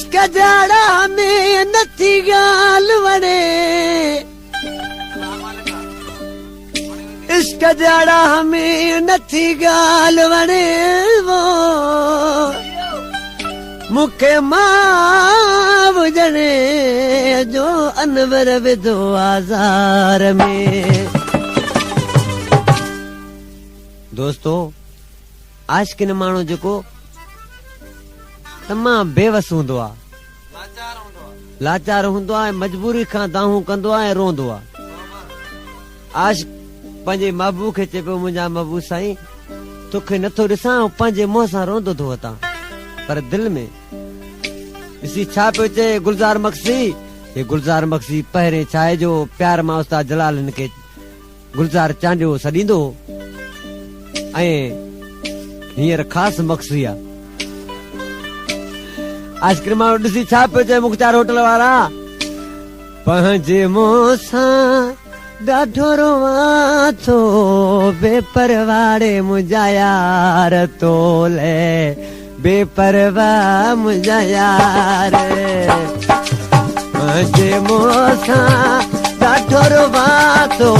इश्क जाड़ा में नथी गाल वणे इश्क जाड़ा में नथी गाल वणे वो मुखे मां बुझणे जो अनवर विधो आज़ार में। दोस्तों आशिकिन माण्हू जेको तमाम बेवस हूंदो आहे, लाचार हूंदो आहे, मजबूरी खां दाहूं कंदो आहे ऐं रोंदो आहे। आशिक पंहिंजे महबूब खे चए पियो मुंहिंजा महबूब साईं तोखे नथो ॾिसां पंहिंजे मुंहं सां रोंदो थो वतां, पर दिलि में ॾिसी छा पियो चए गुलज़ार मक्सी। हे गुलज़ार मक्सी पहिरें छाए जो प्यार मां उस्ताद जलाल हिन खे गुलज़ार चांडियो सॾींदो ऐं हींअर ख़ासि मक्सी आहे। आइस्क्रीम माण्हू ॾिसी छा पियो चए मुख्तार होटल वारा, पंहिंजे मुंहं सां ॾाढो रोवां थो बेपरवाड़े मुंहिंजा यार तोले बेपरवाह मुंहिंजा यार। पंहिंजे मुंहं सां ॾाढो रोवां थो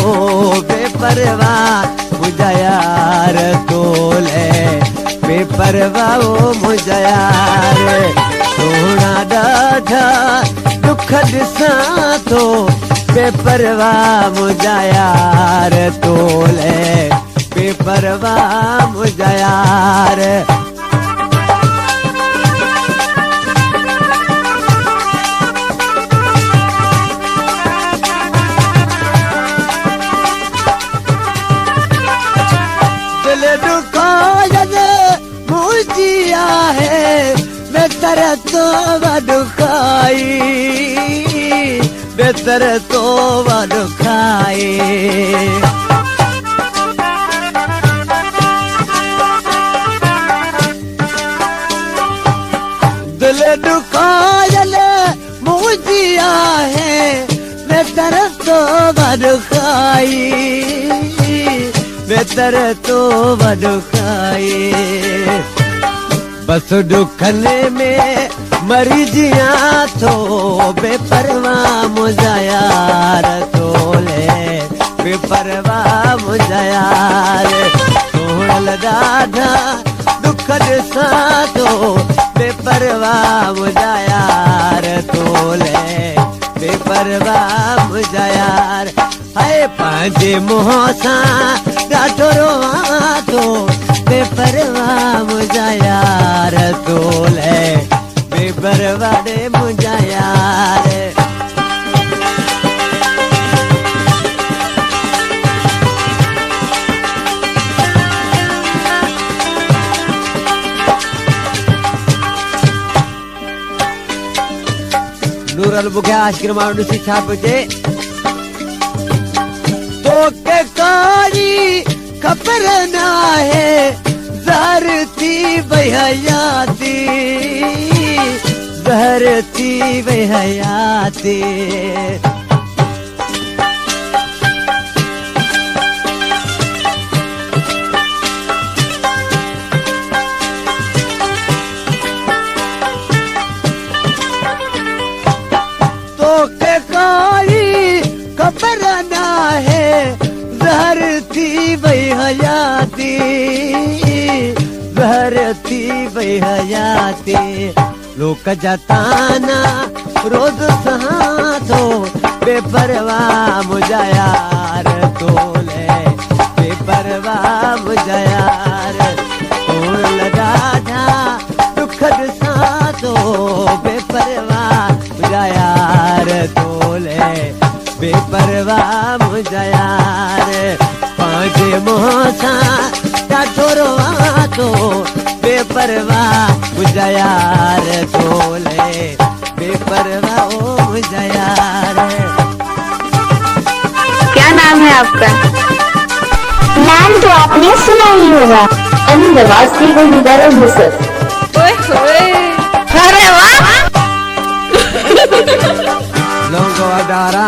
बेपरवाह मुंहिंजा यार तोले बेपरवाह मुंहिंजा यार। सोना ॾाढा दुख ॾिसां थो बेपरवाह मुंहिंजा यार तोले बेपरवाह मुंहिंजा यार। दिल दुखायन मुंहिंजी आहे बेतर तो वॾुखाई बेतर तो वॾुखाई। दिल दुखायल मुंहिंजी आहे बेतर तो वॾुखाई बेतर तो वॾुखाई। बस दुखने में मरी जिया थो बेपरवाह मुंहिंजा यार तोले बेपरवाह मुंहिंजा यार। सोहल ॾाढा दुख ॾिसां थो बेपरवाह मुंहिंजा यार तोले बेपरवाह मुंहिंजा यार। हाय पंहिंजे मुंहं सां ॾाढो रोवां थो बेपरवाह मुंहिंजा यार तोले बेपरवाह मुंहिंजा यार। नूरल बुखिया आशिकिन माण्हू ॾिसी छा पियो चए, तोखे काई ख़बर न आहे ज़हर थी वई हयाती ज़हर थी वई हयाती। तोखे काई ख़बर न आहे ज़हर थी वई हयाती ज़हर थी वई हयाती। लोक जा ताना रोज़ सहां थो बेपरवाह मुंहिंजा यार तोले बेपरवाह मुंहिंजा यार। सोहल ॾाढा दुख ॾिसां थो बेपरवाह मुंहिंजा यार तोले बेपरवाह मुंहिंजा यार। पंहिंजे मुंहं सां ॾाढो रोवां थो बेपरवाह मुंहिंजा यार तोले बेपरवाह मुंहिंजा यार। क्या नाम है आपका? नाम तो आपने सुना ही होगा, अहमदाबाद से गुलजार हुसैन। अरे वाह लोगो अदारा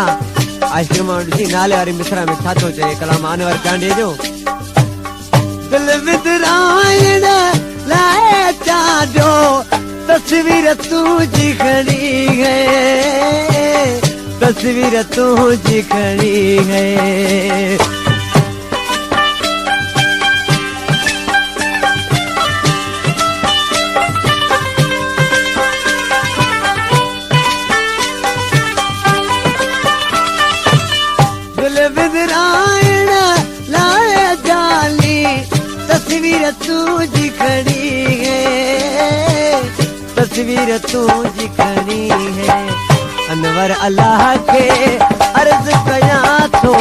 आइस्क्रीम ॾिसी नाले वारी मिसरा में छा थो चए कलाम अनवर चांडे जो। दिल विदराइण लाइ चांडियो तस्वीर तुझी खड़ी है, तस्वीर तुझी खड़ी है। दिल बिदरायण लाए जाली, तस्वीर तुझी खड़ी है, तस्वीर तुझी खड़ी है। अनवर अल्लाह के अर्ज कया तो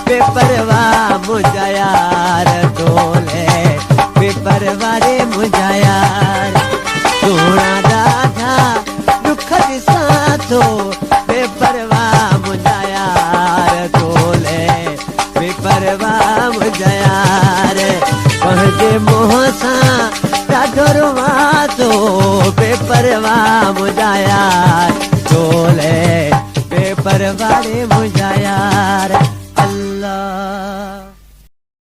बेपरवाह मुझा यार डोले, बेपरवाह रे मुझा यार। सोना दादा दुख दिसा तो बेपरवाह मुझा यार डोले, बेपरवाह मुझा यार। पंहिंजे मुंहं सां ॾाढो रुवां थो, बेपरवाह मुझा यार डोले, बेपरवाह रे